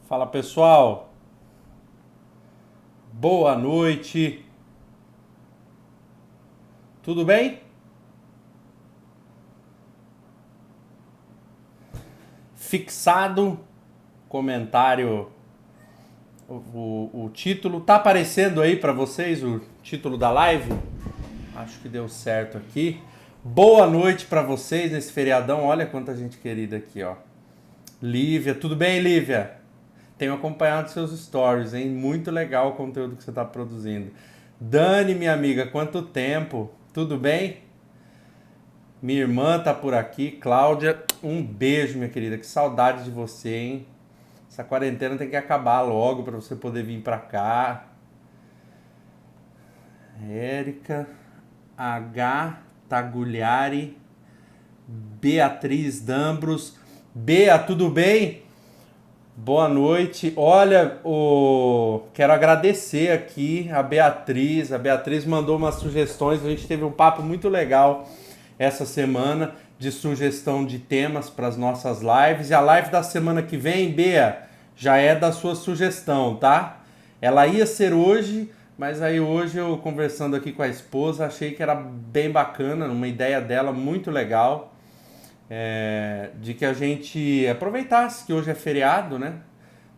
Fala pessoal, boa noite, tudo bem? Fixado, comentário, o título, tá aparecendo aí para vocês o título da live? Acho que deu certo aqui. Boa noite para vocês nesse feriadão, olha quanta gente querida aqui, ó. Lívia, tudo bem, Lívia? Tenho acompanhado seus stories, hein? Muito legal o conteúdo que você está produzindo. Dani, minha amiga, quanto tempo? Tudo bem? Minha irmã tá por aqui, Cláudia. Um beijo, minha querida. Que saudade de você, hein? Essa quarentena tem que acabar logo para você poder vir para cá. Érica, H. Taguliari, Beatriz Dambros. Bea, tudo bem? Boa noite. Olha, quero agradecer aqui a Beatriz. A Beatriz mandou umas sugestões. A gente teve um papo muito legal essa semana de sugestão de temas para as nossas lives. E a live da semana que vem, Bea, já é da sua sugestão, tá? Ela ia ser hoje, mas aí hoje eu conversando aqui com a esposa, achei que era bem bacana, uma ideia dela muito legal de que a gente aproveitasse que hoje é feriado, né,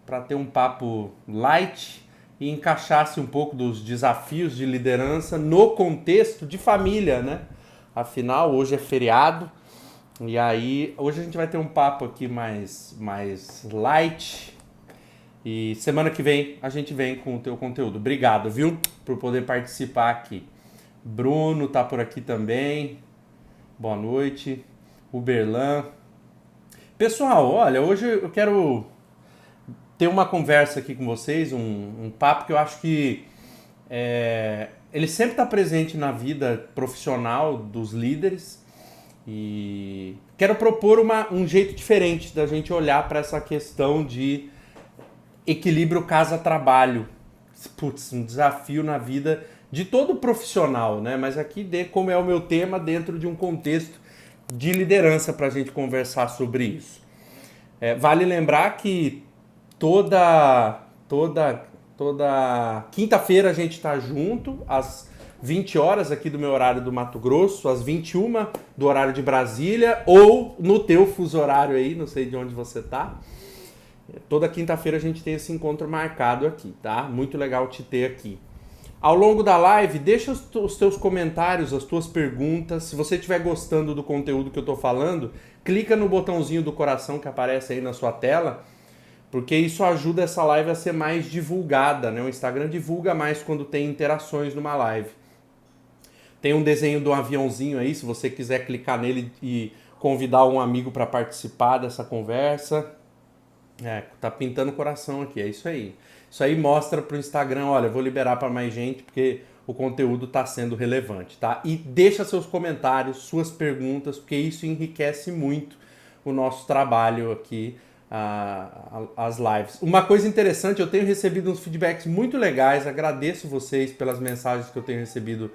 para ter um papo light e encaixasse um pouco dos desafios de liderança no contexto de família, né? Afinal, hoje é feriado e aí hoje a gente vai ter um papo aqui mais light e semana que vem a gente vem com o teu conteúdo. Obrigado, viu, por poder participar aqui. Bruno tá por aqui também. Boa noite. Uberlan. Pessoal, olha, hoje eu quero ter uma conversa aqui com vocês, um papo que eu acho que ele sempre está presente na vida profissional dos líderes e quero propor um jeito diferente da gente olhar para essa questão de equilíbrio casa-trabalho. Putz, um desafio na vida de todo profissional, né? Mas aqui, como é o meu tema, dentro de um contexto de liderança para a gente conversar sobre isso. Vale lembrar que toda quinta-feira a gente está junto, às 20 horas aqui do meu horário do Mato Grosso, às 21 do horário de Brasília, ou no teu fuso horário aí, não sei de onde você tá. Toda quinta-feira a gente tem esse encontro marcado aqui, tá? Muito legal te ter aqui. Ao longo da live, deixa os teus comentários, as tuas perguntas. Se você estiver gostando do conteúdo que eu estou falando, clica no botãozinho do coração que aparece aí na sua tela, porque isso ajuda essa live a ser mais divulgada, né? O Instagram divulga mais quando tem interações numa live. Tem um desenho do aviãozinho aí, se você quiser clicar nele e convidar um amigo para participar dessa conversa. Tá pintando o coração aqui, é isso aí. Isso aí mostra pro Instagram, olha, eu vou liberar para mais gente porque o conteúdo está sendo relevante, tá? E deixa seus comentários, suas perguntas, porque isso enriquece muito o nosso trabalho aqui, as lives. Uma coisa interessante, eu tenho recebido uns feedbacks muito legais, agradeço vocês pelas mensagens que eu tenho recebido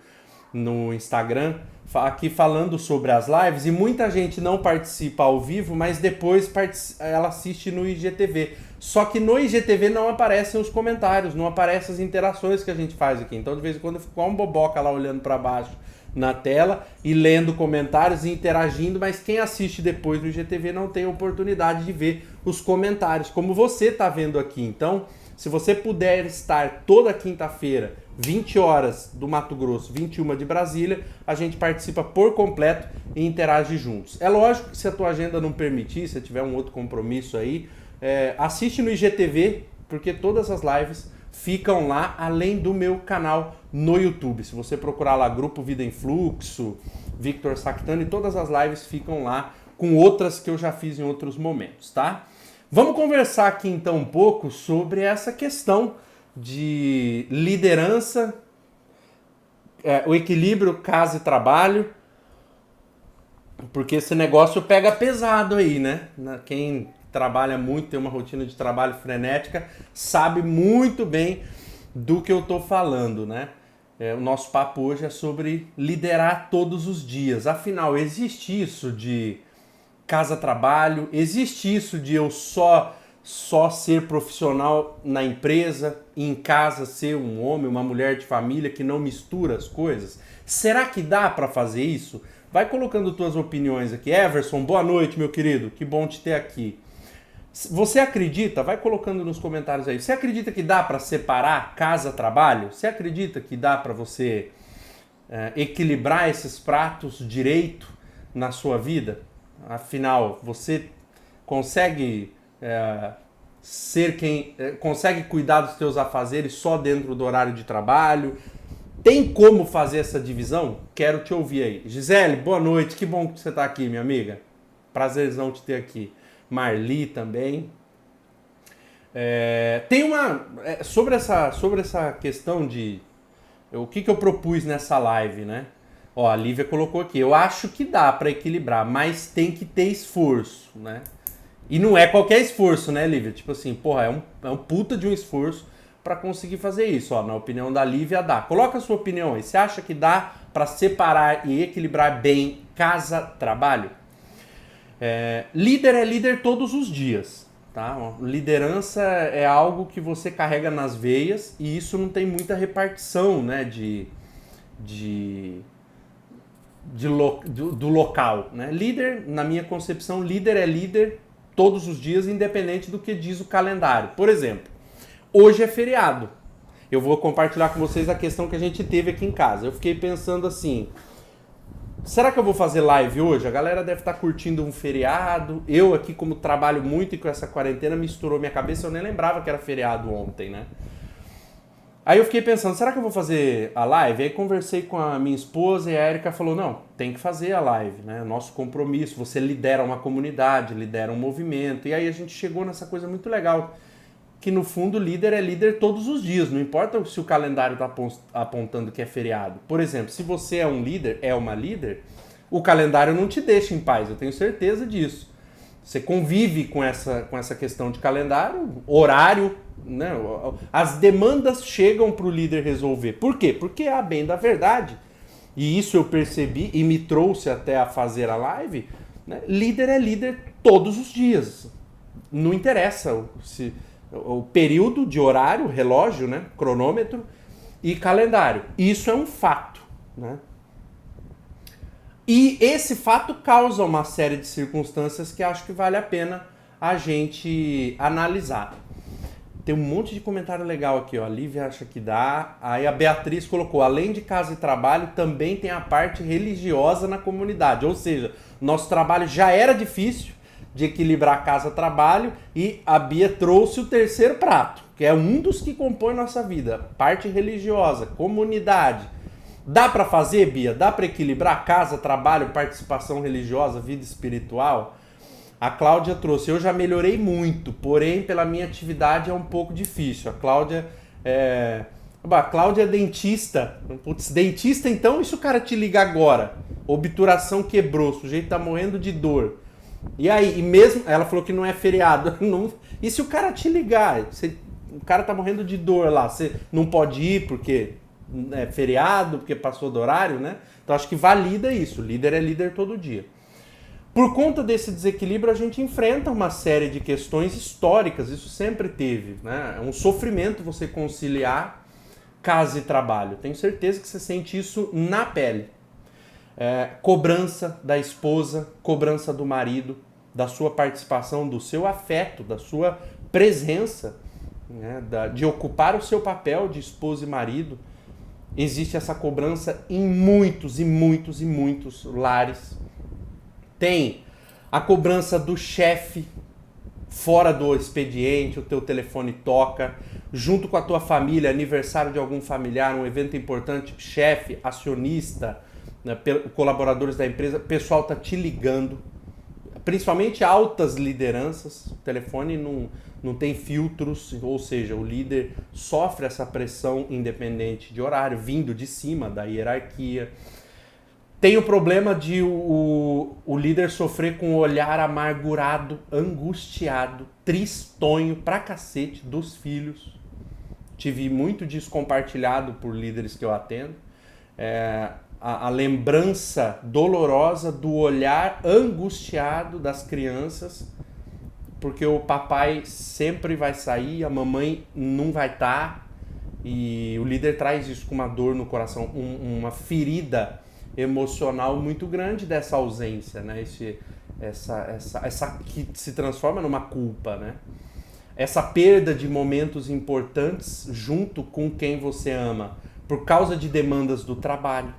no Instagram, aqui falando sobre as lives, e muita gente não participa ao vivo, mas depois ela assiste no IGTV. Só que no IGTV não aparecem os comentários, não aparecem as interações que a gente faz aqui. Então, de vez em quando, eu fico com um boboca lá olhando para baixo na tela e lendo comentários e interagindo, mas quem assiste depois no IGTV não tem oportunidade de ver os comentários, como você está vendo aqui. Então, se você puder estar toda quinta-feira, 20 horas do Mato Grosso, 21 de Brasília, a gente participa por completo e interage juntos. É lógico que se a tua agenda não permitir, se tiver um outro compromisso aí, assiste no IGTV, porque todas as lives ficam lá, além do meu canal no YouTube. Se você procurar lá Grupo Vida em Fluxo, Victor Sactani, todas as lives ficam lá, com outras que eu já fiz em outros momentos, tá? Vamos conversar aqui então um pouco sobre essa questão de liderança, o equilíbrio casa e trabalho, porque esse negócio pega pesado aí, né? Quem trabalha muito, tem uma rotina de trabalho frenética, sabe muito bem do que eu tô falando, né? O nosso papo hoje é sobre liderar todos os dias. Afinal, existe isso de casa-trabalho? Existe isso de eu só só ser profissional na empresa e em casa ser um homem, uma mulher de família que não mistura as coisas? Será que dá para fazer isso? Vai colocando tuas opiniões aqui. Everson, boa noite, meu querido. Que bom te ter aqui. Você acredita? Vai colocando nos comentários aí. Você acredita que dá para separar casa-trabalho? Você acredita que dá para você equilibrar esses pratos direito na sua vida? Afinal, você consegue consegue cuidar dos teus afazeres só dentro do horário de trabalho? Tem como fazer essa divisão? Quero te ouvir aí. Gisele, boa noite. Que bom que você está aqui, minha amiga. Prazerzão te ter aqui. Marli também. Tem uma... sobre essa questão de... O que eu propus nessa live, né? Ó, a Lívia colocou aqui. Eu acho que dá para equilibrar, mas tem que ter esforço, né? E não é qualquer esforço, né, Lívia? Tipo assim, porra, é um puta de um esforço para conseguir fazer isso. Ó, na opinião da Lívia, dá. Coloca a sua opinião aí. Você acha que dá para separar e equilibrar bem casa-trabalho? Líder é líder todos os dias, tá? Liderança é algo que você carrega nas veias e isso não tem muita repartição, né, do local, né? Líder, na minha concepção, líder é líder todos os dias, independente do que diz o calendário. Por exemplo, hoje é feriado. Eu vou compartilhar com vocês a questão que a gente teve aqui em casa. Eu fiquei pensando assim, será que eu vou fazer live hoje? A galera deve estar curtindo um feriado. Eu aqui, como trabalho muito e com essa quarentena, misturou minha cabeça. Eu nem lembrava que era feriado ontem, né? Aí eu fiquei pensando, será que eu vou fazer a live? Aí conversei com a minha esposa e a Erika falou, não, tem que fazer a live, né? Nosso compromisso, você lidera uma comunidade, lidera um movimento. E aí a gente chegou nessa coisa muito legal, que no fundo líder é líder todos os dias, não importa se o calendário está apontando que é feriado. Por exemplo, se você é um líder, é uma líder, o calendário não te deixa em paz, eu tenho certeza disso. Você convive com essa questão de calendário, horário, né? As demandas chegam para o líder resolver. Por quê? Porque a bem da verdade, e isso eu percebi e me trouxe até a fazer a live, né? Líder é líder todos os dias. Não interessa o período de horário, relógio, né? Cronômetro e calendário. Isso é um fato, né? E esse fato causa uma série de circunstâncias que acho que vale a pena a gente analisar. Tem um monte de comentário legal aqui, ó. A Lívia acha que dá. Aí a Beatriz colocou, além de casa e trabalho, também tem a parte religiosa na comunidade. Ou seja, nosso trabalho já era difícil de equilibrar casa e trabalho e a Bia trouxe o terceiro prato, que é um dos que compõe nossa vida. Parte religiosa, comunidade. Dá para fazer, Bia? Dá para equilibrar casa, trabalho, participação religiosa, vida espiritual? A Cláudia trouxe, eu já melhorei muito, porém pela minha atividade é um pouco difícil. A Cláudia é dentista. Putz, dentista então, e se o cara te liga agora? Obturação quebrou, o sujeito tá morrendo de dor. E aí, mesmo, ela falou que não é feriado. Não, e se o cara te ligar? O cara tá morrendo de dor lá, você não pode ir porque é feriado, porque passou do horário, né? Então acho que valida isso, líder é líder todo dia. Por conta desse desequilíbrio, a gente enfrenta uma série de questões históricas, isso sempre teve, né? É um sofrimento você conciliar casa e trabalho. Tenho certeza que você sente isso na pele. Cobrança da esposa, cobrança do marido, da sua participação, do seu afeto, da sua presença, né? De ocupar o seu papel de esposa e marido. Existe essa cobrança em muitos e muitos e muitos lares. Tem a cobrança do chefe fora do expediente, o teu telefone toca, junto com a tua família, aniversário de algum familiar, um evento importante, chefe, acionista, né, colaboradores da empresa, o pessoal tá te ligando, principalmente altas lideranças, o telefone não tem filtros, ou seja, o líder sofre essa pressão independente de horário, vindo de cima da hierarquia. Tem o problema de o líder sofrer com o olhar amargurado, angustiado, tristonho pra cacete dos filhos. Tive muito disso compartilhado por líderes que eu atendo. A lembrança dolorosa do olhar angustiado das crianças porque o papai sempre vai sair, a mamãe não vai estar, e o líder traz isso com uma dor no coração, uma ferida emocional muito grande dessa ausência, né? Essa que se transforma numa culpa, né? Essa perda de momentos importantes junto com quem você ama, por causa de demandas do trabalho.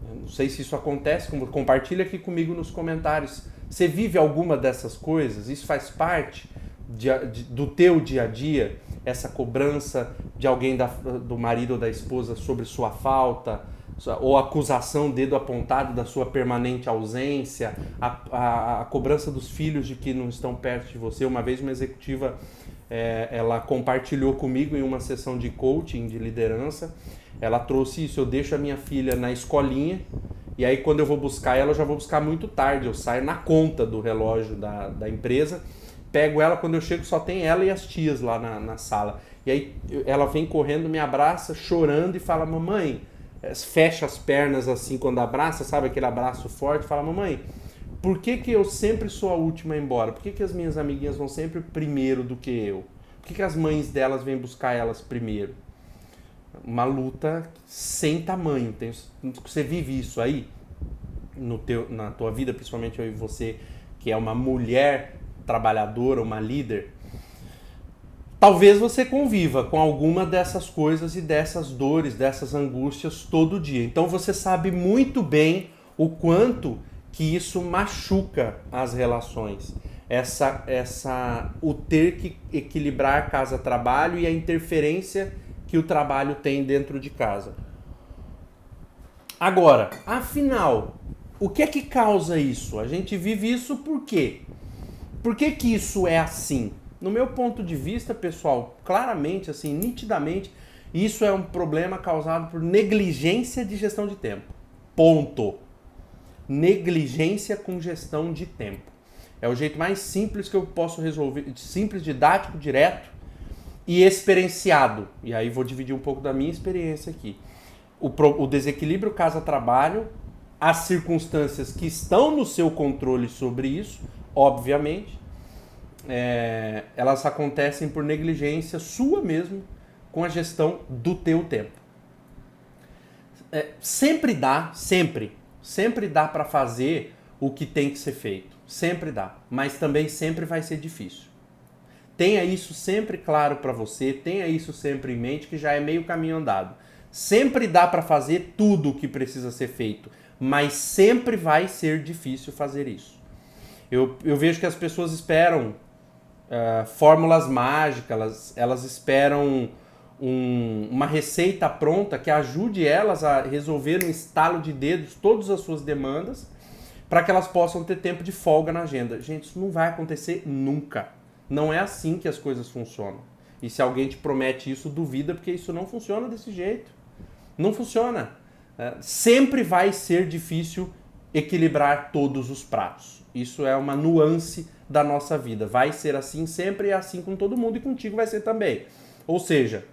Eu não sei se isso acontece, compartilha aqui comigo nos comentários. Você vive alguma dessas coisas? Isso faz parte do teu dia a dia? Essa cobrança de alguém do marido ou da esposa sobre sua falta, ou acusação, dedo apontado da sua permanente ausência, a cobrança dos filhos de que não estão perto de você. Uma vez uma executiva, ela compartilhou comigo em uma sessão de coaching, de liderança, ela trouxe isso: eu deixo a minha filha na escolinha, e aí quando eu vou buscar ela, eu já vou buscar muito tarde, eu saio na conta do relógio da empresa, pego ela, quando eu chego só tem ela e as tias lá na sala, e aí ela vem correndo, me abraça, chorando, e fala: mamãe, fecha as pernas assim quando abraça, sabe aquele abraço forte, fala: mamãe, por que eu sempre sou a última a ir embora? Por que as minhas amiguinhas vão sempre primeiro do que eu? Por que as mães delas vêm buscar elas primeiro? Uma luta sem tamanho. Você vive isso aí na tua vida, principalmente eu e você, que é uma mulher trabalhadora, uma líder. Talvez você conviva com alguma dessas coisas e dessas dores, dessas angústias todo dia. Então você sabe muito bem o quanto que isso machuca as relações. O ter que equilibrar casa-trabalho e a interferência que o trabalho tem dentro de casa. Agora, afinal, o que é que causa isso? A gente vive isso por quê? Por que isso é assim? No meu ponto de vista, pessoal, claramente, assim, nitidamente, isso é um problema causado por negligência de gestão de tempo. Ponto. Negligência com gestão de tempo. É o jeito mais simples que eu posso resolver, simples, didático, direto e experienciado. E aí vou dividir um pouco da minha experiência aqui. O desequilíbrio casa-trabalho, as circunstâncias que estão no seu controle sobre isso, obviamente, elas acontecem por negligência sua mesmo com a gestão do teu tempo. Sempre dá para fazer o que tem que ser feito. Sempre dá, mas também sempre vai ser difícil. Tenha isso sempre claro para você, tenha isso sempre em mente, que já é meio caminho andado. Sempre dá para fazer tudo o que precisa ser feito, mas sempre vai ser difícil fazer isso. Eu vejo que as pessoas esperam fórmulas mágicas, elas esperam uma receita pronta que ajude elas a resolver no estalo de dedos todas as suas demandas, para que elas possam ter tempo de folga na agenda. Gente, isso não vai acontecer nunca. Não é assim que as coisas funcionam. E se alguém te promete isso, duvida, porque isso não funciona desse jeito. Não funciona. Sempre vai ser difícil equilibrar todos os pratos. Isso é uma nuance da nossa vida. Vai ser assim sempre e é assim com todo mundo, e contigo vai ser também. Ou seja,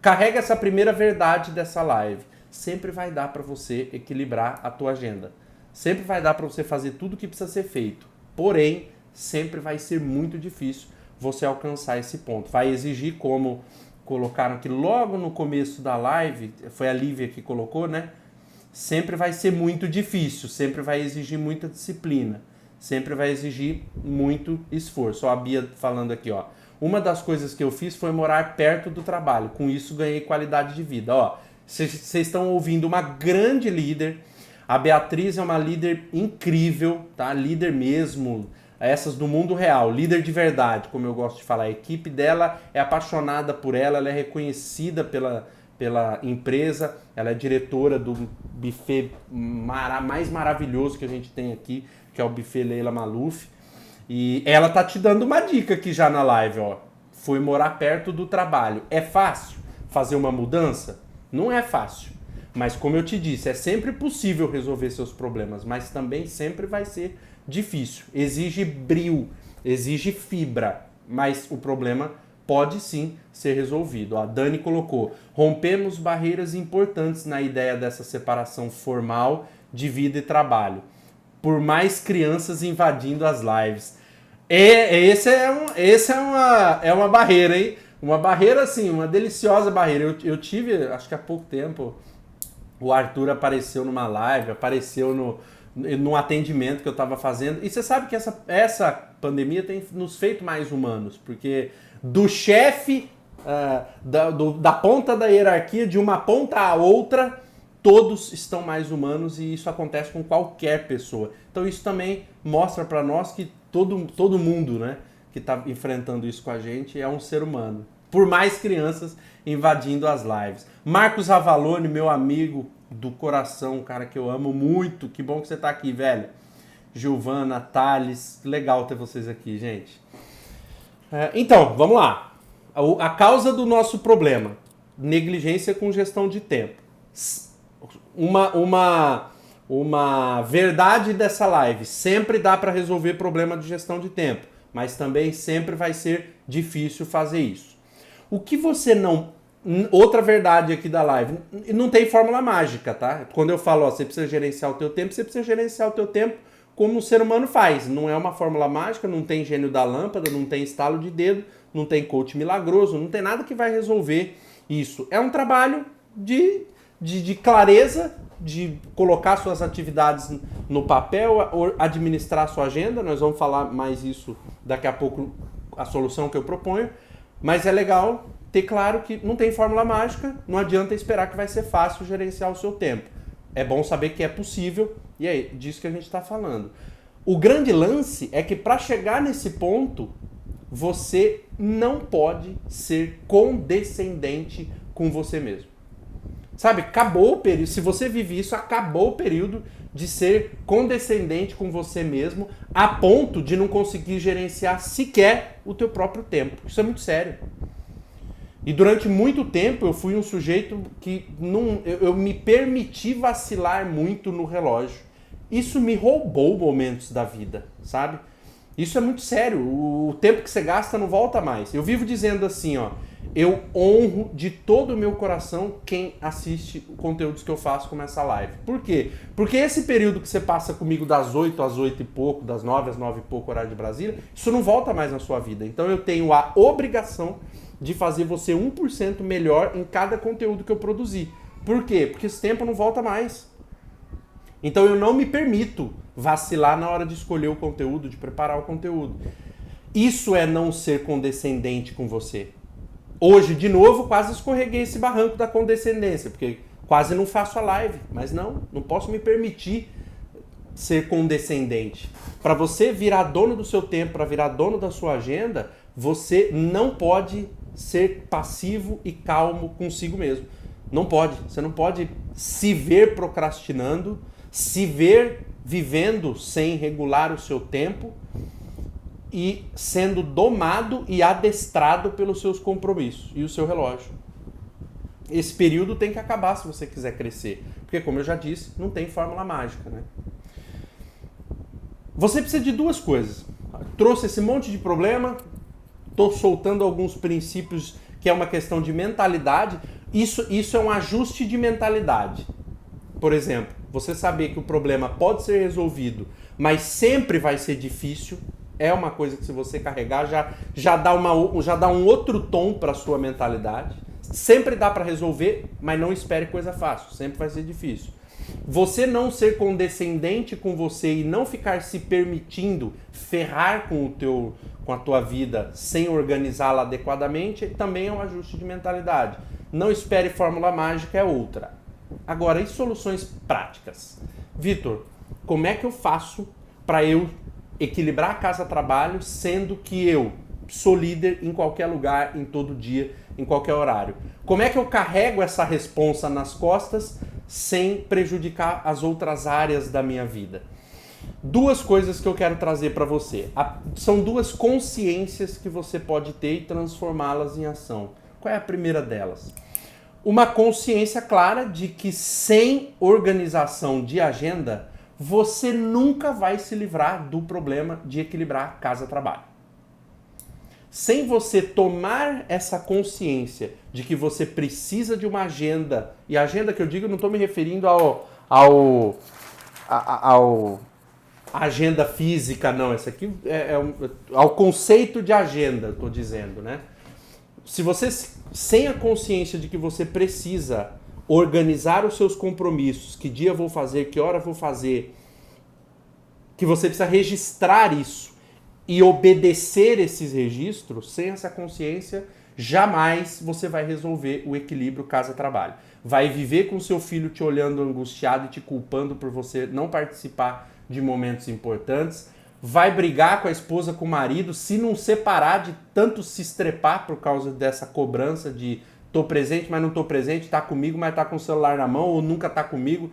carrega essa primeira verdade dessa live. Sempre vai dar para você equilibrar a tua agenda. Sempre vai dar para você fazer tudo o que precisa ser feito. Porém, sempre vai ser muito difícil você alcançar esse ponto. Vai exigir, como colocaram aqui logo no começo da live, foi a Lívia que colocou, né? Sempre vai ser muito difícil, sempre vai exigir muita disciplina, sempre vai exigir muito esforço. Ó, a Bia falando aqui, ó. Uma das coisas que eu fiz foi morar perto do trabalho. Com isso, ganhei qualidade de vida. Ó, vocês estão ouvindo uma grande líder. A Beatriz é uma líder incrível, tá? Líder mesmo. Essas do mundo real, líder de verdade, como eu gosto de falar. A equipe dela é apaixonada por ela, ela é reconhecida pela empresa, ela é diretora do buffet mais maravilhoso que a gente tem aqui, que é o buffet Leila Maluf. E ela tá te dando uma dica aqui já na live, ó. Foi morar perto do trabalho. É fácil fazer uma mudança? Não é fácil. Mas como eu te disse, é sempre possível resolver seus problemas, mas também sempre vai ser difícil. Exige brio, exige fibra, mas o problema pode sim ser resolvido. A Dani colocou: rompemos barreiras importantes na ideia dessa separação formal de vida e trabalho. Por mais crianças invadindo as lives. É uma barreira, hein? Uma barreira, assim, uma deliciosa barreira. Eu tive, acho que há pouco tempo, o Arthur apareceu numa live, apareceu num atendimento que eu estava fazendo. E você sabe que essa pandemia tem nos feito mais humanos, porque do chefe, da ponta da hierarquia, de uma ponta à outra, todos estão mais humanos e isso acontece com qualquer pessoa. Então isso também mostra para nós que todo mundo, né, que está enfrentando isso com a gente é um ser humano. Por mais crianças invadindo as lives. Marcos Avalone, meu amigo do coração, um cara que eu amo muito. Que bom que você está aqui, velho. Giovana, Thales, legal ter vocês aqui, gente. Então, vamos lá. A causa do nosso problema, negligência com gestão de tempo. Uma verdade dessa live, sempre dá para resolver problema de gestão de tempo, mas também sempre vai ser difícil fazer isso. O que você não... Outra verdade aqui da live, não tem fórmula mágica, tá? Quando eu falo, você precisa gerenciar o teu tempo, você precisa gerenciar o teu tempo como um ser humano faz. Não é uma fórmula mágica, não tem gênio da lâmpada, não tem estalo de dedo, não tem coach milagroso, não tem nada que vai resolver isso. É um trabalho de clareza, de colocar suas atividades no papel, administrar sua agenda. Nós vamos falar mais isso daqui a pouco, a solução que eu proponho. Mas é legal ter claro que não tem fórmula mágica, não adianta esperar que vai ser fácil gerenciar o seu tempo. É bom saber que é possível e é disso que a gente está falando. O grande lance é que para chegar nesse ponto, você não pode ser condescendente com você mesmo. Sabe, acabou o período, se você vive isso, acabou o período de ser condescendente com você mesmo a ponto de não conseguir gerenciar sequer o teu próprio tempo. Isso é muito sério. E durante muito tempo eu fui um sujeito que eu me permiti vacilar muito no relógio. Isso me roubou momentos da vida, sabe? Isso é muito sério. O tempo que você gasta não volta mais. Eu vivo dizendo assim, ó, eu honro de todo o meu coração quem assiste os conteúdos que eu faço como essa live. Por quê? Porque esse período que você passa comigo das 8 às 8 e pouco, das 9 às 9 e pouco, horário de Brasília, isso não volta mais na sua vida. Então eu tenho a obrigação de fazer você 1% melhor em cada conteúdo que eu produzir. Por quê? Porque esse tempo não volta mais. Então eu não me permito vacilar na hora de escolher o conteúdo, de preparar o conteúdo. Isso é não ser condescendente com você. Hoje, de novo, quase escorreguei esse barranco da condescendência, porque quase não faço a live. Mas não posso me permitir ser condescendente. Para você virar dono do seu tempo, para virar dono da sua agenda, você não pode ser passivo e calmo consigo mesmo. Não pode. Você não pode se ver procrastinando, se ver vivendo sem regular o seu tempo e sendo domado e adestrado pelos seus compromissos e o seu relógio. Esse período tem que acabar se você quiser crescer. Porque, como eu já disse, não tem fórmula mágica, né? Você precisa de duas coisas. Trouxe esse monte de problema, estou soltando alguns princípios que é uma questão de mentalidade. Isso é um ajuste de mentalidade. Por exemplo, você saber que o problema pode ser resolvido, mas sempre vai ser difícil, é uma coisa que se você carregar já dá um outro tom para a sua mentalidade. Sempre dá para resolver, mas não espere coisa fácil, sempre vai ser difícil. Você não ser condescendente com você e não ficar se permitindo ferrar com a tua vida sem organizá-la adequadamente, também é um ajuste de mentalidade. Não espere fórmula mágica, é outra. Agora, e soluções práticas? Vitor, como é que eu faço para eu equilibrar a casa-trabalho, sendo que eu sou líder em qualquer lugar, em todo dia, em qualquer horário? Como é que eu carrego essa responsa nas costas sem prejudicar as outras áreas da minha vida? Duas coisas que eu quero trazer para você. São duas consciências que você pode ter e transformá-las em ação. Qual é a primeira delas? Uma consciência clara de que sem organização de agenda, você nunca vai se livrar do problema de equilibrar casa-trabalho. Sem você tomar essa consciência de que você precisa de uma agenda, e a agenda que eu digo, eu não estou me referindo agenda física, não. Essa aqui ao conceito de agenda, estou dizendo, né? Se você, sem a consciência de que você precisa organizar os seus compromissos, que dia vou fazer, que hora vou fazer, que você precisa registrar isso e obedecer esses registros, sem essa consciência, jamais você vai resolver o equilíbrio casa-trabalho. Vai viver com seu filho te olhando angustiado e te culpando por você não participar de momentos importantes. Vai brigar com a esposa, com o marido, se não separar de tanto se estrepar por causa dessa cobrança de tô presente, mas não tô presente, tá comigo, mas tá com o celular na mão, ou nunca tá comigo,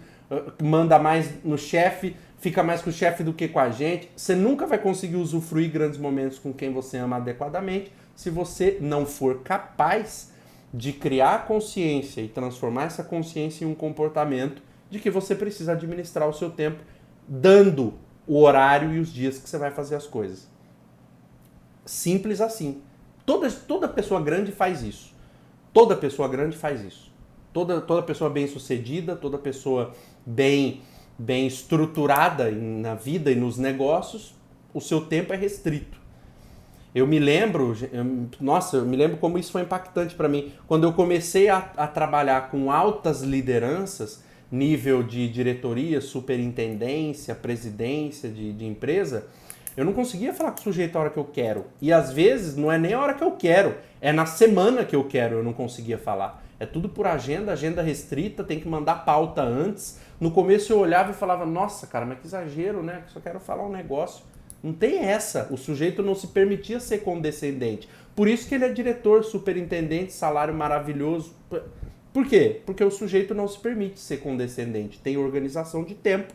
manda mais no chefe, fica mais com o chefe do que com a gente. Você nunca vai conseguir usufruir grandes momentos com quem você ama adequadamente se você não for capaz de criar consciência e transformar essa consciência em um comportamento de que você precisa administrar o seu tempo, dando o horário e os dias que você vai fazer as coisas. Simples assim. Toda pessoa grande faz isso. Toda pessoa grande faz isso. Toda pessoa bem-sucedida, toda pessoa bem estruturada na vida e nos negócios, o seu tempo é restrito. Eu me lembro como isso foi impactante para mim. Quando eu comecei a trabalhar com altas lideranças, nível de diretoria, superintendência, presidência de empresa, eu não conseguia falar com o sujeito a hora que eu quero. E às vezes não é nem a hora que eu quero, é na semana que eu quero, eu não conseguia falar. É tudo por agenda restrita, tem que mandar pauta antes. No começo eu olhava e falava, nossa, cara, mas que exagero, né? Só quero falar um negócio. Não tem essa. O sujeito não se permitia ser condescendente. Por isso que ele é diretor, superintendente, salário maravilhoso. Por quê? Porque o sujeito não se permite ser condescendente. Tem organização de tempo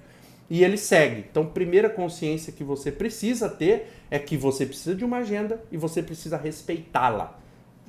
e ele segue. Então, primeira consciência que você precisa ter é que você precisa de uma agenda e você precisa respeitá-la.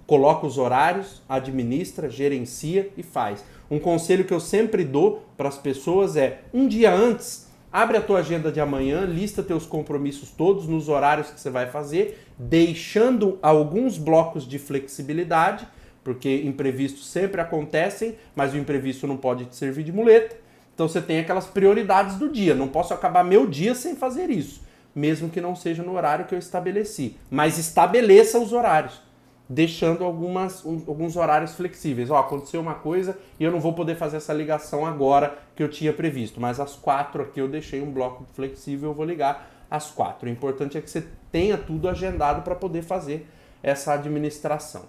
Coloca os horários, administra, gerencia e faz. Um conselho que eu sempre dou para as pessoas é, um dia antes, abre a tua agenda de amanhã, lista teus compromissos todos nos horários que você vai fazer, deixando alguns blocos de flexibilidade, porque imprevistos sempre acontecem, mas o imprevisto não pode te servir de muleta. Então você tem aquelas prioridades do dia. Não posso acabar meu dia sem fazer isso, mesmo que não seja no horário que eu estabeleci. Mas estabeleça os horários, deixando alguns horários flexíveis. Aconteceu uma coisa e eu não vou poder fazer essa ligação agora que eu tinha previsto, mas às 4 aqui eu deixei um bloco flexível, eu vou ligar às 4. O importante é que você tenha tudo agendado para poder fazer essa administração.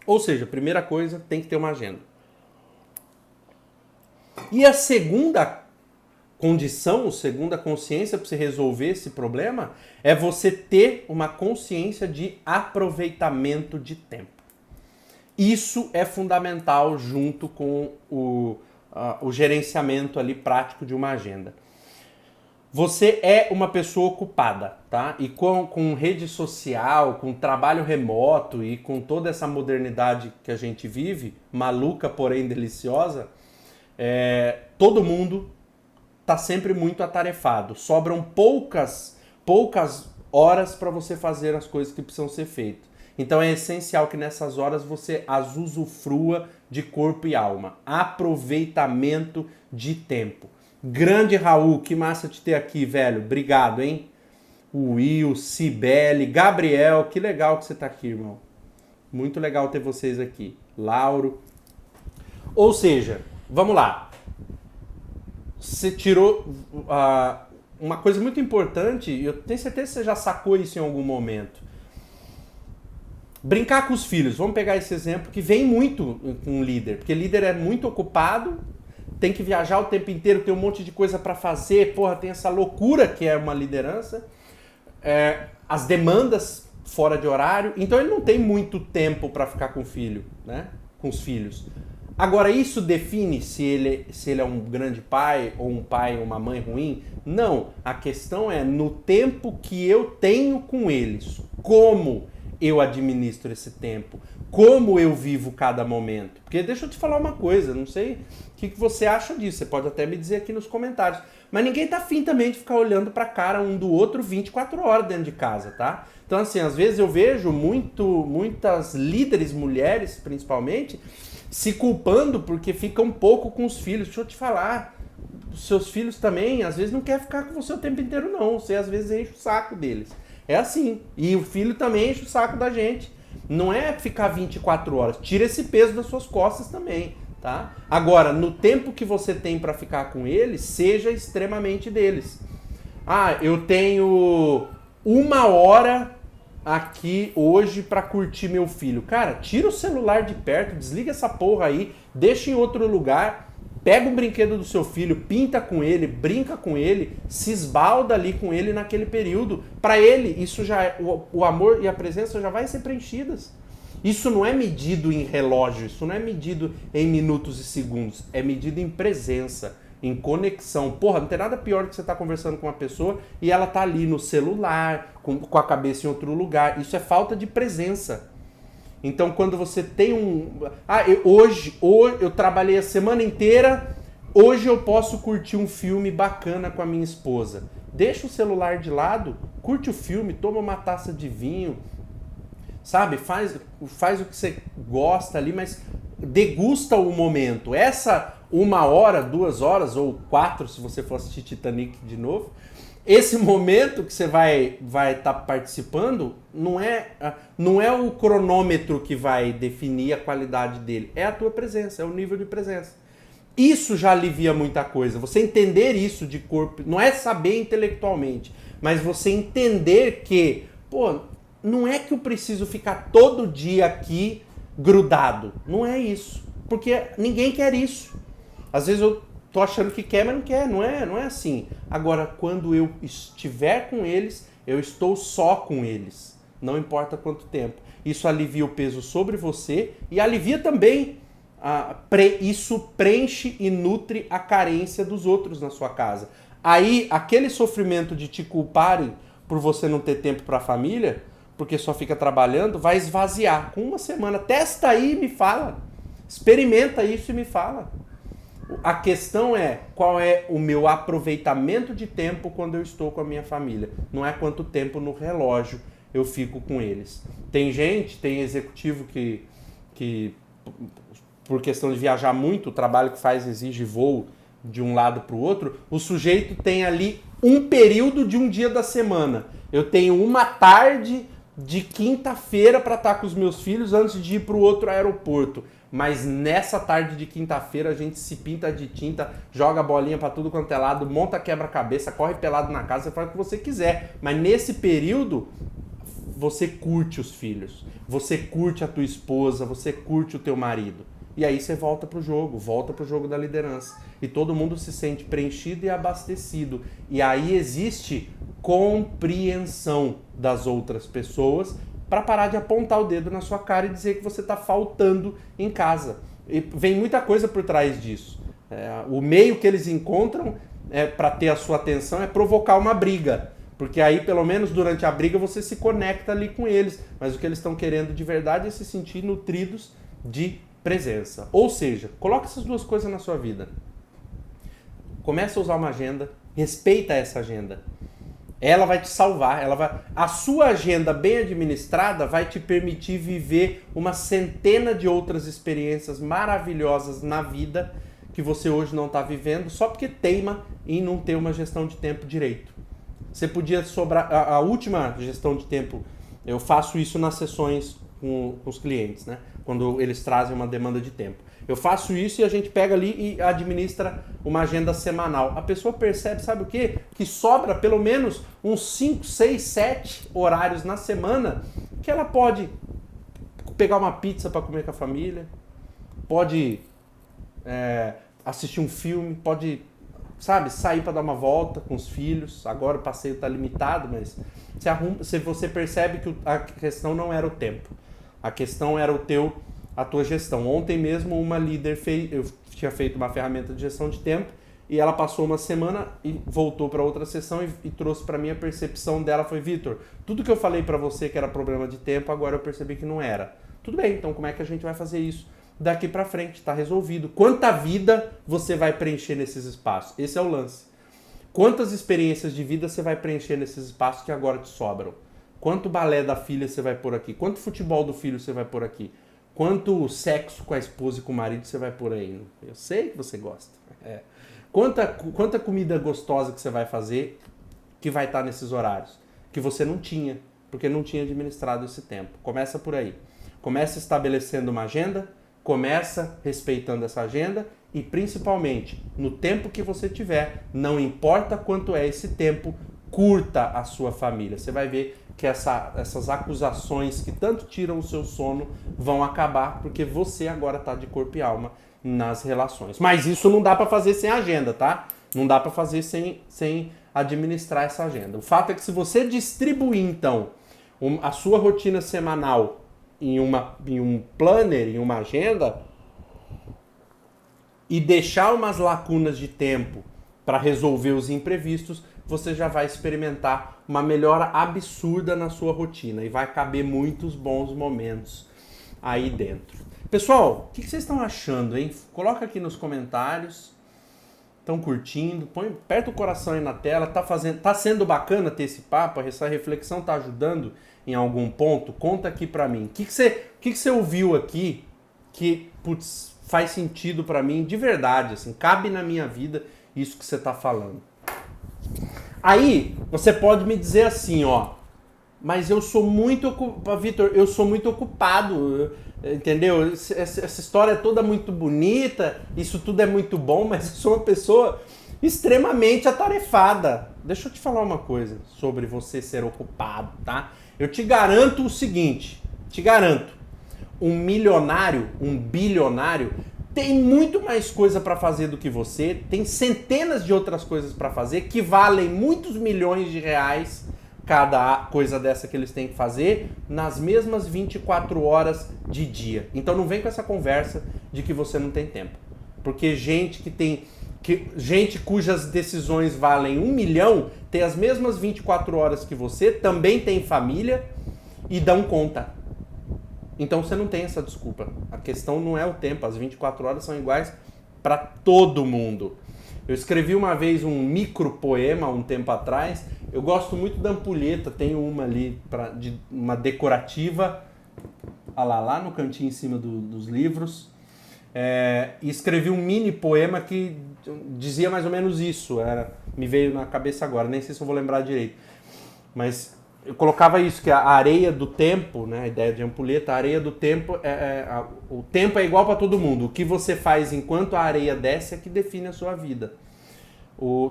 Ou seja, primeira coisa, tem que ter uma agenda. E a segunda condição, a segunda consciência para você resolver esse problema é você ter uma consciência de aproveitamento de tempo. Isso é fundamental junto com o gerenciamento ali prático de uma agenda. Você é uma pessoa ocupada, tá? E com rede social, com trabalho remoto e com toda essa modernidade que a gente vive, maluca porém deliciosa, todo mundo está sempre muito atarefado. Sobram poucas horas para você fazer as coisas que precisam ser feitas. Então é essencial que nessas horas você as usufrua de corpo e alma. Aproveitamento de tempo. Grande Raul, que massa te ter aqui, velho. Obrigado, hein? Will, Cibele, Gabriel, que legal que você tá aqui, irmão. Muito legal ter vocês aqui. Lauro. Ou seja, vamos lá. Você tirou uma coisa muito importante, e eu tenho certeza que você já sacou isso em algum momento. Brincar com os filhos. Vamos pegar esse exemplo que vem muito com um líder, porque líder é muito ocupado, tem que viajar o tempo inteiro, tem um monte de coisa para fazer, tem essa loucura que é uma liderança, as demandas fora de horário, então ele não tem muito tempo para ficar com o filho, né? Com os filhos. Agora, isso define se ele é um grande pai ou uma mãe ruim? Não. A questão é no tempo que eu tenho com eles. Como eu administro esse tempo? Como eu vivo cada momento? Porque deixa eu te falar uma coisa, não sei o que você acha disso. Você pode até me dizer aqui nos comentários. Mas ninguém tá afim também de ficar olhando pra cara um do outro 24 horas dentro de casa, tá? Então, assim, às vezes eu vejo muitas líderes, mulheres principalmente, se culpando porque ficam pouco com os filhos. Deixa eu te falar, os seus filhos também, às vezes, não quer ficar com você o tempo inteiro, não. Você, às vezes, enche o saco deles. É assim. E o filho também enche o saco da gente. Não é ficar 24 horas. Tira esse peso das suas costas também, tá? Agora, no tempo que você tem para ficar com eles, seja extremamente deles. Ah, eu tenho 1 hora aqui hoje para curtir meu filho. Cara, tira o celular de perto, desliga essa porra aí, deixa em outro lugar, pega um brinquedo do seu filho, pinta com ele, brinca com ele, se esbalda ali com ele naquele período. Para ele, isso já o amor e a presença já vai ser preenchidas. Isso não é medido em relógio, isso não é medido em minutos e segundos, é medido em presença, em conexão. Porra, não tem nada pior que você estar conversando com uma pessoa e ela tá ali no celular, com a cabeça em outro lugar. Isso é falta de presença. Então, quando você tem hoje eu trabalhei a semana inteira, hoje eu posso curtir um filme bacana com a minha esposa. Deixa o celular de lado, curte o filme, toma uma taça de vinho, sabe? Faz o que você gosta ali, mas degusta o momento. Essa 1 hora, 2 horas ou 4, se você for assistir Titanic de novo, esse momento que você vai estar participando não é o cronômetro que vai definir a qualidade dele, é a tua presença, é o nível de presença. Isso já alivia muita coisa. Você entender isso de corpo, não é saber intelectualmente, mas você entender que, pô, não é que eu preciso ficar todo dia aqui grudado. Não é isso. Porque ninguém quer isso. Às vezes eu tô achando que quer, mas não quer. Não é assim. Agora, quando eu estiver com eles, eu estou só com eles. Não importa quanto tempo. Isso alivia o peso sobre você e alivia também. Isso preenche e nutre a carência dos outros na sua casa. Aí, aquele sofrimento de te culparem por você não ter tempo para a família, porque só fica trabalhando, vai esvaziar. Com 1 semana, testa aí e me fala. Experimenta isso e me fala. A questão é qual é o meu aproveitamento de tempo quando eu estou com a minha família. Não é quanto tempo no relógio eu fico com eles. Tem executivo que por questão de viajar muito, o trabalho que faz exige voo de um lado para o outro, o sujeito tem ali um período de um dia da semana. Eu tenho uma tarde de quinta-feira para estar com os meus filhos antes de ir para o outro aeroporto. Mas nessa tarde de quinta-feira a gente se pinta de tinta, joga bolinha para tudo quanto é lado, monta quebra-cabeça, corre pelado na casa, você faz o que você quiser. Mas nesse período você curte os filhos, você curte a tua esposa, você curte o teu marido. E aí você volta pro jogo da liderança. E todo mundo se sente preenchido e abastecido. E aí existe compreensão das outras pessoas para parar de apontar o dedo na sua cara e dizer que você está faltando em casa. E vem muita coisa por trás disso. O meio que eles encontram para ter a sua atenção é provocar uma briga. Porque aí, pelo menos durante a briga, você se conecta ali com eles. Mas o que eles estão querendo de verdade é se sentir nutridos de presença. Ou seja, coloca essas duas coisas na sua vida. Começa a usar uma agenda, respeita essa agenda. Ela vai te salvar, a sua agenda bem administrada vai te permitir viver uma centena de outras experiências maravilhosas na vida que você hoje não está vivendo só porque teima em não ter uma gestão de tempo direito. Você podia sobrar... A última gestão de tempo, eu faço isso nas sessões com os clientes, né? Quando eles trazem uma demanda de tempo. Eu faço isso e a gente pega ali e administra uma agenda semanal. A pessoa percebe, sabe o quê? Que sobra pelo menos uns 5, 6, 7 horários na semana que ela pode pegar uma pizza para comer com a família, pode assistir um filme, pode, sabe, sair para dar uma volta com os filhos. Agora o passeio está limitado, mas você percebe que a questão não era o tempo. A questão era a tua gestão. Ontem mesmo uma líder eu tinha feito uma ferramenta de gestão de tempo e ela passou uma semana e voltou para outra sessão e trouxe para mim a percepção dela foi: Vitor, tudo que eu falei para você que era problema de tempo, agora eu percebi que não era. Tudo bem, então como é que a gente vai fazer isso daqui para frente? Está resolvido. Quanta vida você vai preencher nesses espaços? Esse é o lance. Quantas experiências de vida você vai preencher nesses espaços que agora te sobram? Quanto balé da filha você vai pôr aqui? Quanto futebol do filho você vai pôr aqui? Quanto sexo com a esposa e com o marido você vai pôr aí? Eu sei que você gosta. Quanta comida gostosa que você vai fazer que vai estar nesses horários? Que você não tinha, porque não tinha administrado esse tempo. Começa por aí. Começa estabelecendo uma agenda, começa respeitando essa agenda e principalmente, no tempo que você tiver, não importa quanto é esse tempo, curta a sua família. Você vai ver que essas acusações que tanto tiram o seu sono vão acabar, porque você agora está de corpo e alma nas relações. Mas isso não dá para fazer sem agenda, tá? Não dá para fazer sem administrar essa agenda. O fato é que se você distribuir, então, a sua rotina semanal em um planner, em uma agenda, e deixar umas lacunas de tempo para resolver os imprevistos, você já vai experimentar uma melhora absurda na sua rotina e vai caber muitos bons momentos aí dentro. Pessoal, o que vocês estão achando, hein? Coloca aqui nos comentários. Estão curtindo? Aperta o coração aí na tela. Tá sendo bacana ter esse papo? Essa reflexão tá ajudando em algum ponto? Conta aqui pra mim. O que você ouviu aqui que, putz, faz sentido pra mim de verdade, assim, cabe na minha vida isso que você tá falando. Aí, você pode me dizer assim, ó, mas eu sou muito ocupado, Vitor, eu sou muito ocupado, entendeu? Essa história é toda muito bonita, isso tudo é muito bom, mas eu sou uma pessoa extremamente atarefada. Deixa eu te falar uma coisa sobre você ser ocupado, tá? Eu te garanto o seguinte, um milionário, um bilionário, tem muito mais coisa para fazer do que você, tem centenas de outras coisas para fazer que valem muitos milhões de reais cada coisa dessa que eles têm que fazer nas mesmas 24 horas de dia. Então não vem com essa conversa de que você não tem tempo. Porque gente gente cujas decisões valem 1 milhão tem as mesmas 24 horas que você, também tem família e dão conta. Então você não tem essa desculpa. A questão não é o tempo, as 24 horas são iguais para todo mundo. Eu escrevi uma vez um micro poema um tempo atrás. Eu gosto muito da ampulheta, tenho uma ali, uma decorativa, lá no cantinho em cima dos livros. E escrevi um mini poema que dizia mais ou menos isso. Me veio na cabeça agora, nem sei se eu vou lembrar direito. Mas eu colocava isso, que a areia do tempo, né, a ideia de ampulheta, a areia do tempo, o tempo é igual para todo mundo. O que você faz enquanto a areia desce é que define a sua vida.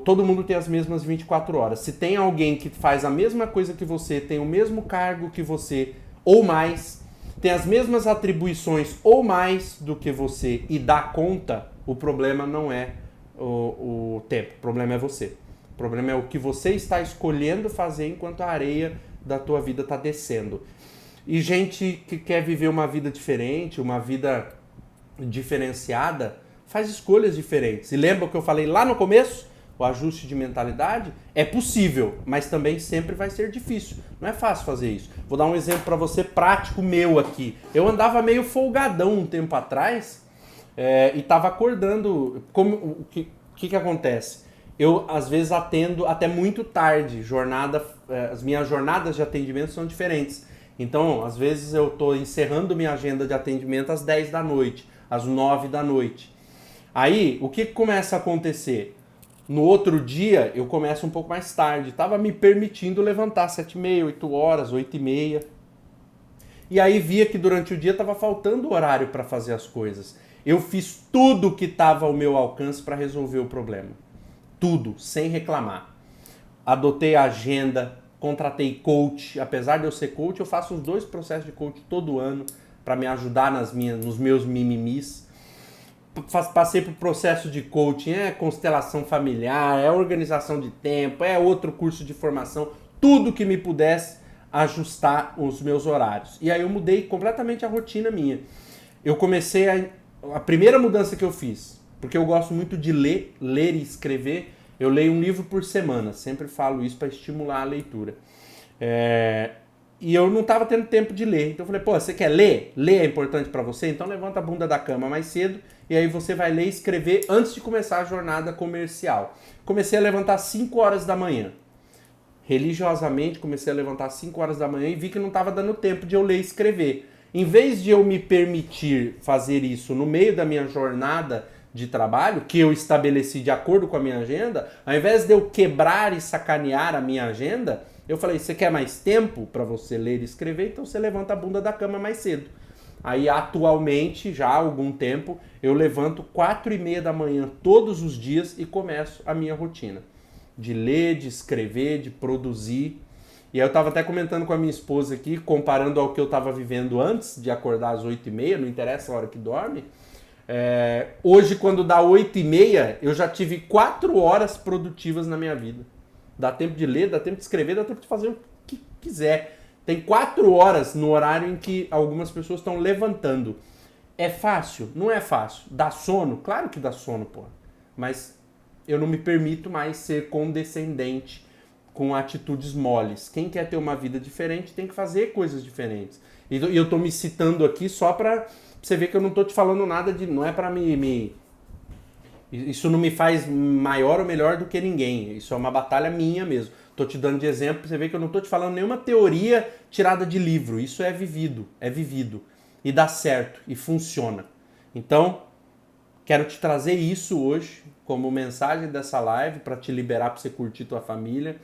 Todo mundo tem as mesmas 24 horas. Se tem alguém que faz a mesma coisa que você, tem o mesmo cargo que você, ou mais, tem as mesmas atribuições ou mais do que você e dá conta, o problema não é o tempo, o problema é você. O problema é o que você está escolhendo fazer enquanto a areia da tua vida está descendo. E gente que quer viver uma vida diferente, uma vida diferenciada, faz escolhas diferentes. E lembra o que eu falei lá no começo? O ajuste de mentalidade é possível, mas também sempre vai ser difícil. Não é fácil fazer isso. Vou dar um exemplo para você prático meu aqui. Eu andava meio folgadão um tempo atrás e estava acordando. O que acontece? Eu, às vezes, atendo até muito tarde. As minhas jornadas de atendimento são diferentes. Então, às vezes, eu estou encerrando minha agenda de atendimento às 10 da noite, às 9 da noite. Aí, o que começa a acontecer? No outro dia, eu começo um pouco mais tarde. Estava me permitindo levantar às 7h30, 8 horas, 8h30. E aí via que durante o dia estava faltando horário para fazer as coisas. Eu fiz tudo que estava ao meu alcance para resolver o problema. Tudo, sem reclamar. Adotei a agenda, contratei coach. Apesar de eu ser coach, eu faço uns 2 processos de coach todo ano para me ajudar nos meus mimimis. Passei por processo de coaching, constelação familiar, organização de tempo, outro curso de formação, tudo que me pudesse ajustar os meus horários. E aí eu mudei completamente a rotina minha. Eu comecei a primeira mudança que eu fiz, porque eu gosto muito de ler e escrever, eu leio um livro por semana, sempre falo isso para estimular a leitura. E eu não estava tendo tempo de ler. Então eu falei, você quer ler? Ler é importante para você? Então levanta a bunda da cama mais cedo e aí você vai ler e escrever antes de começar a jornada comercial. Comecei a levantar às 5 horas da manhã. Religiosamente comecei a levantar às 5 horas da manhã e vi que não estava dando tempo de eu ler e escrever. Em vez de eu me permitir fazer isso no meio da minha jornada de trabalho, que eu estabeleci de acordo com a minha agenda, ao invés de eu quebrar e sacanear a minha agenda, eu falei, você quer mais tempo para você ler e escrever? Então você levanta a bunda da cama mais cedo. Aí atualmente, já há algum tempo, eu levanto 4h30 da manhã todos os dias e começo a minha rotina. De ler, de escrever, de produzir. E aí eu estava até comentando com a minha esposa aqui, comparando ao que eu estava vivendo antes de acordar às 8h30, não interessa a hora que dorme. Hoje, quando dá 8h30, eu já tive 4 horas produtivas na minha vida. Dá tempo de ler, dá tempo de escrever, dá tempo de fazer o que quiser. Tem 4 horas no horário em que algumas pessoas estão levantando. É fácil? Não é fácil. Dá sono? Claro que dá sono, pô. Mas eu não me permito mais ser condescendente com atitudes moles. Quem quer ter uma vida diferente tem que fazer coisas diferentes. E eu tô me citando aqui só pra você ver que eu não tô te falando nada de... Não é pra isso não me faz maior ou melhor do que ninguém. Isso é uma batalha minha mesmo. Tô te dando de exemplo pra você ver que eu não tô te falando nenhuma teoria tirada de livro. Isso é vivido. E dá certo. E funciona. Então, quero te trazer isso hoje como mensagem dessa live para te liberar para você curtir tua família.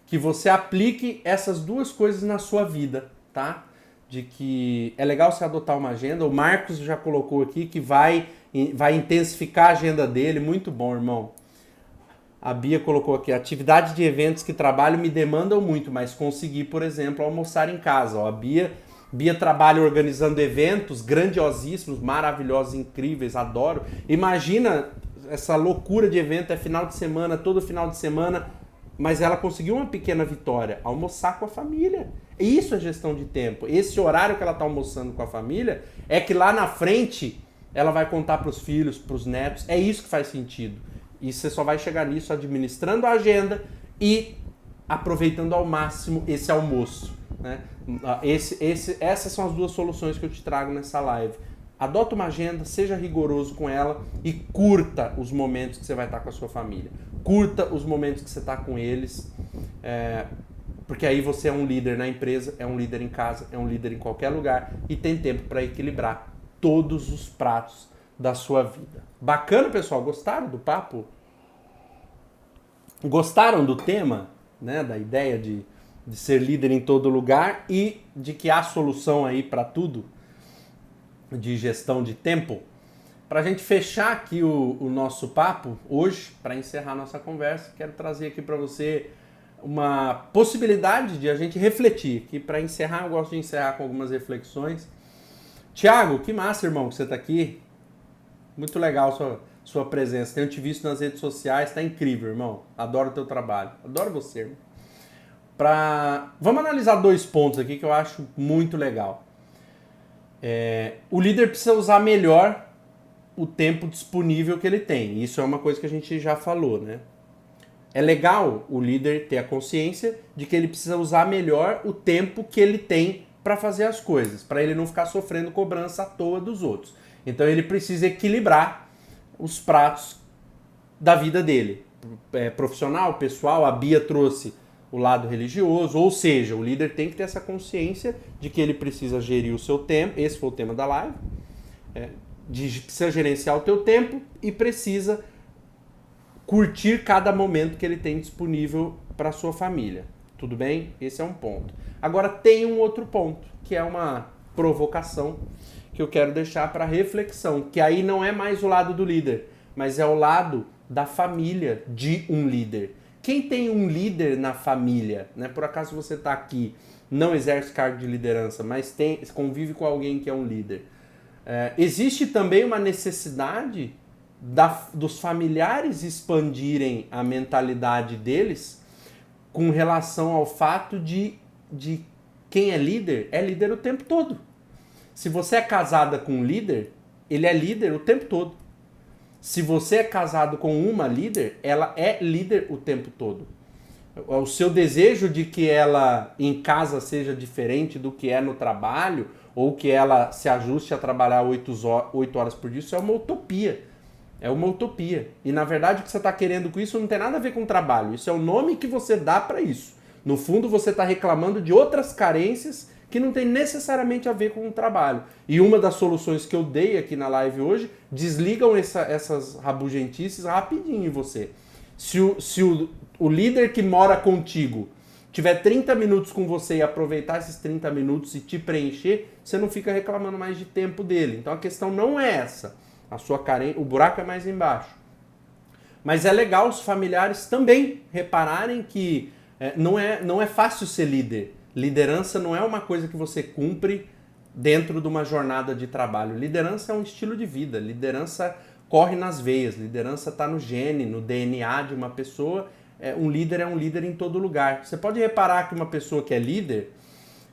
Que você aplique essas duas coisas na sua vida, tá? De que é legal você adotar uma agenda. O Marcos já colocou aqui que vai intensificar a agenda dele. Muito bom, irmão. A Bia colocou aqui, atividade de eventos que trabalho me demandam muito, mas consegui, por exemplo, almoçar em casa. Ó, a Bia trabalha organizando eventos grandiosíssimos, maravilhosos, incríveis, adoro. Imagina essa loucura de evento, é final de semana, todo final de semana, mas ela conseguiu uma pequena vitória, almoçar com a família. Isso é gestão de tempo. Esse horário que ela está almoçando com a família é que lá na frente ela vai contar para os filhos, para os netos. É isso que faz sentido. E você só vai chegar nisso administrando a agenda e aproveitando ao máximo esse almoço, né? Essas são as duas soluções que eu te trago nessa live. Adota uma agenda, seja rigoroso com ela e curta os momentos que você vai estar com a sua família. Curta os momentos que você está com eles, porque aí você é um líder na empresa, é um líder em casa, é um líder em qualquer lugar e tem tempo para equilibrar todos os pratos da sua vida. Bacana, pessoal? Gostaram do papo? Gostaram do tema, né? Da ideia de ser líder em todo lugar e de que há solução aí para tudo de gestão de tempo? Para a gente fechar aqui o nosso papo hoje, para encerrar nossa conversa, quero trazer aqui para você uma possibilidade de a gente refletir. Que para encerrar, eu gosto de encerrar com algumas reflexões. Tiago, que massa, irmão, que você está aqui. Muito legal sua presença. Tenho te visto nas redes sociais, tá incrível, irmão. Adoro o teu trabalho. Adoro você, irmão. Vamos analisar 2 pontos aqui que eu acho muito legal. O líder precisa usar melhor o tempo disponível que ele tem. Isso é uma coisa que a gente já falou, né? É legal o líder ter a consciência de que ele precisa usar melhor o tempo que ele tem para fazer as coisas, para ele não ficar sofrendo cobrança à toa dos outros. Então ele precisa equilibrar os pratos da vida dele. Profissional, pessoal, a Bia trouxe o lado religioso, ou seja, o líder tem que ter essa consciência de que ele precisa gerir o seu tempo, esse foi o tema da live, precisa gerenciar o teu tempo e precisa curtir cada momento que ele tem disponível para a sua família. Tudo bem? Esse é um ponto. Agora tem um outro ponto, que é uma provocação que eu quero deixar para reflexão, que aí não é mais o lado do líder, mas é o lado da família de um líder. Quem tem um líder na família, né? Por acaso você está aqui, não exerce cargo de liderança, mas convive com alguém que é um líder. Existe também uma necessidade dos familiares expandirem a mentalidade deles com relação ao fato de quem é líder o tempo todo. Se você é casada com um líder, ele é líder o tempo todo. Se você é casado com uma líder, ela é líder o tempo todo. O seu desejo de que ela em casa seja diferente do que é no trabalho, ou que ela se ajuste a trabalhar 8 horas por dia, isso é uma utopia. É uma utopia. E na verdade o que você está querendo com isso não tem nada a ver com trabalho. Isso é o nome que você dá para isso. No fundo você está reclamando de outras carências que não tem necessariamente a ver com o trabalho. E uma das soluções que eu dei aqui na live hoje, desligam essas rabugentices rapidinho em você. Se o líder que mora contigo tiver 30 minutos com você e aproveitar esses 30 minutos e te preencher, você não fica reclamando mais de tempo dele. Então a questão não é essa. O buraco é mais embaixo. Mas é legal os familiares também repararem que não é fácil ser líder. Liderança não é uma coisa que você cumpre dentro de uma jornada de trabalho. Liderança é um estilo de vida. Liderança corre nas veias. Liderança está no gene, no DNA de uma pessoa. Um líder em todo lugar. Você pode reparar que uma pessoa que é líder,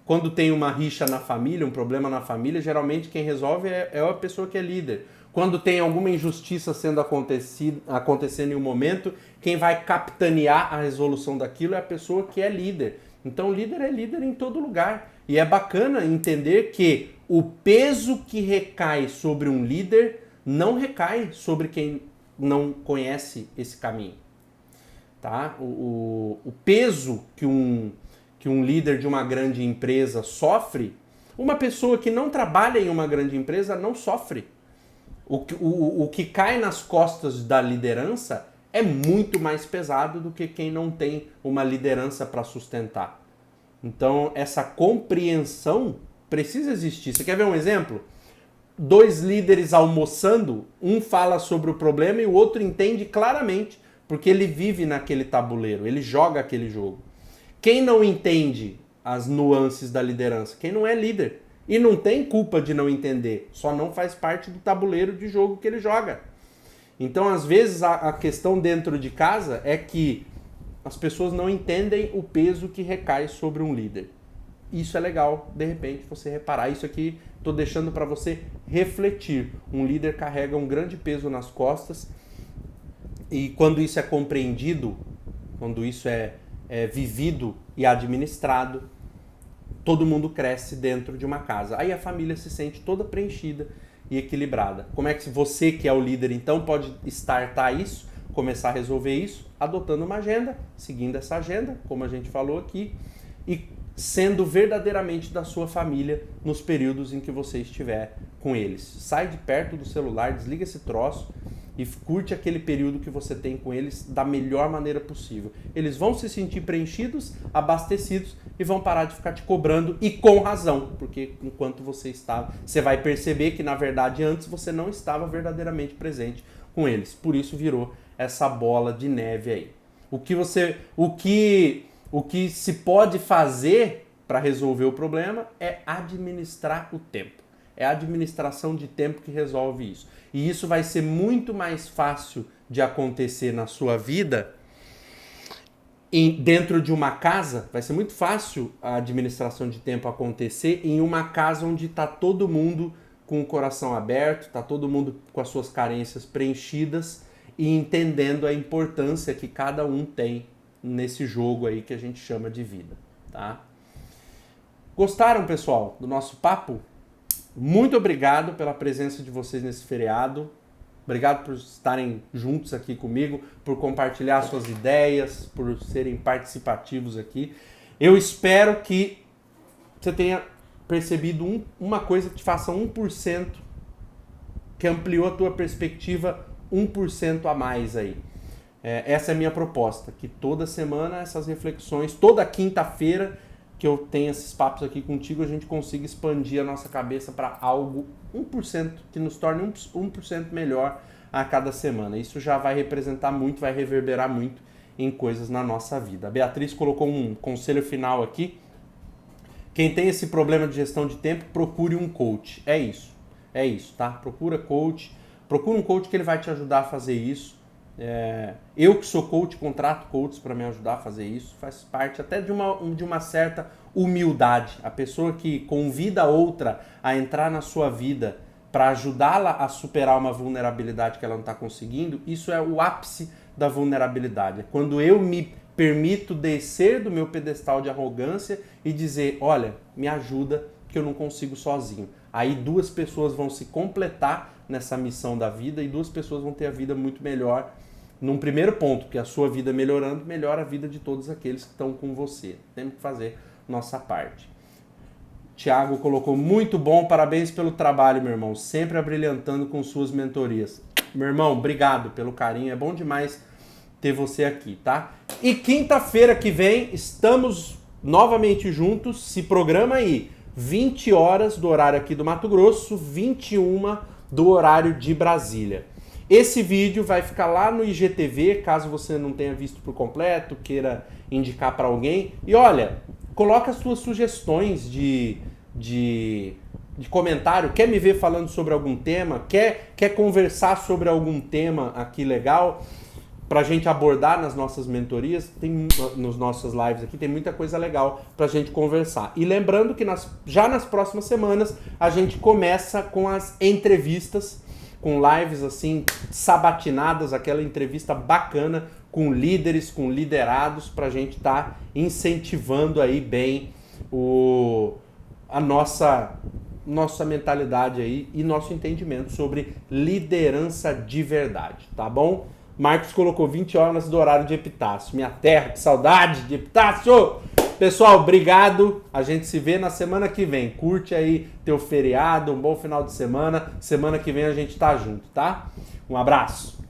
quando tem uma rixa na família, um problema na família, geralmente quem resolve é a pessoa que é líder. Quando tem alguma injustiça sendo acontecendo em um momento, quem vai capitanear a resolução daquilo é a pessoa que é líder. Então líder é líder em todo lugar. E é bacana entender que o peso que recai sobre um líder não recai sobre quem não conhece esse caminho. Tá? O peso que um líder de uma grande empresa sofre, uma pessoa que não trabalha em uma grande empresa não sofre. O que cai nas costas da liderança é muito mais pesado do que quem não tem uma liderança para sustentar. Então, essa compreensão precisa existir. Você quer ver um exemplo? 2 líderes almoçando, um fala sobre o problema e o outro entende claramente, porque ele vive naquele tabuleiro, ele joga aquele jogo. Quem não entende as nuances da liderança? Quem não é líder. E não tem culpa de não entender, só não faz parte do tabuleiro de jogo que ele joga. Então, às vezes, a questão dentro de casa é que as pessoas não entendem o peso que recai sobre um líder. Isso é legal, de repente, você reparar. Isso aqui estou deixando para você refletir. Um líder carrega um grande peso nas costas e quando isso é compreendido, quando isso é vivido e administrado, todo mundo cresce dentro de uma casa. Aí a família se sente toda preenchida e equilibrada. Como é que você, que é o líder, então, pode startar isso, começar a resolver isso, adotando uma agenda, seguindo essa agenda, como a gente falou aqui, e sendo verdadeiramente da sua família nos períodos em que você estiver com eles. Sai de perto do celular, desliga esse troço e curte aquele período que você tem com eles da melhor maneira possível. Eles vão se sentir preenchidos, abastecidos e vão parar de ficar te cobrando, e com razão, porque enquanto você vai perceber que na verdade antes você não estava verdadeiramente presente com eles. Por isso virou essa bola de neve aí. O que se pode fazer para resolver o problema é administrar o tempo. É a administração de tempo que resolve isso. E isso vai ser muito mais fácil de acontecer na sua vida dentro de uma casa. Vai ser muito fácil a administração de tempo acontecer em uma casa onde está todo mundo com o coração aberto, está todo mundo com as suas carências preenchidas e entendendo a importância que cada um tem nesse jogo aí que a gente chama de vida, tá? Gostaram, pessoal, do nosso papo? Muito obrigado pela presença de vocês nesse feriado. Obrigado por estarem juntos aqui comigo, por compartilhar suas ideias, por serem participativos aqui. Eu espero que você tenha percebido uma coisa que te faça 1%, que ampliou a tua perspectiva 1% a mais aí. Essa é a minha proposta, que toda semana essas reflexões, toda quinta-feira que eu tenho esses papos aqui contigo, a gente consiga expandir a nossa cabeça para algo 1%, que nos torne 1% melhor a cada semana. Isso já vai representar muito, vai reverberar muito em coisas na nossa vida. A Beatriz colocou um conselho final aqui. Quem tem esse problema de gestão de tempo, procure um coach. É isso, tá? Procura um coach que ele vai te ajudar a fazer isso. Eu que sou coach, contrato coaches para me ajudar a fazer isso, faz parte até de uma certa humildade. A pessoa que convida a outra a entrar na sua vida para ajudá-la a superar uma vulnerabilidade que ela não está conseguindo, isso é o ápice da vulnerabilidade. É quando eu me permito descer do meu pedestal de arrogância e dizer, olha, me ajuda que eu não consigo sozinho. Aí 2 pessoas vão se completar nessa missão da vida e 2 pessoas vão ter a vida muito melhor num primeiro ponto, porque a sua vida melhorando, melhora a vida de todos aqueles que estão com você. Temos que fazer nossa parte. Tiago colocou, muito bom, parabéns pelo trabalho, meu irmão, sempre abrilhantando com suas mentorias. Meu irmão, obrigado pelo carinho, é bom demais ter você aqui, tá? E quinta-feira que vem estamos novamente juntos, se programa aí, 20 horas do horário aqui do Mato Grosso, 21 do horário de Brasília. Esse vídeo vai ficar lá no IGTV, caso você não tenha visto por completo, queira indicar para alguém. E olha, coloca as suas sugestões de comentário. Quer me ver falando sobre algum tema? Quer conversar sobre algum tema aqui legal pra gente abordar nas nossas mentorias? Nos nossas lives aqui tem muita coisa legal pra gente conversar. E lembrando que já nas próximas semanas a gente começa com as entrevistas, com lives assim sabatinadas, aquela entrevista bacana com líderes, com liderados, pra gente estar incentivando aí bem a nossa mentalidade aí e nosso entendimento sobre liderança de verdade, tá bom? Marcos colocou 20 horas do horário de Epitácio. Minha terra, que saudade de Epitácio! Pessoal, obrigado. A gente se vê na semana que vem. Curte aí teu feriado, um bom final de semana. Semana que vem a gente tá junto, tá? Um abraço.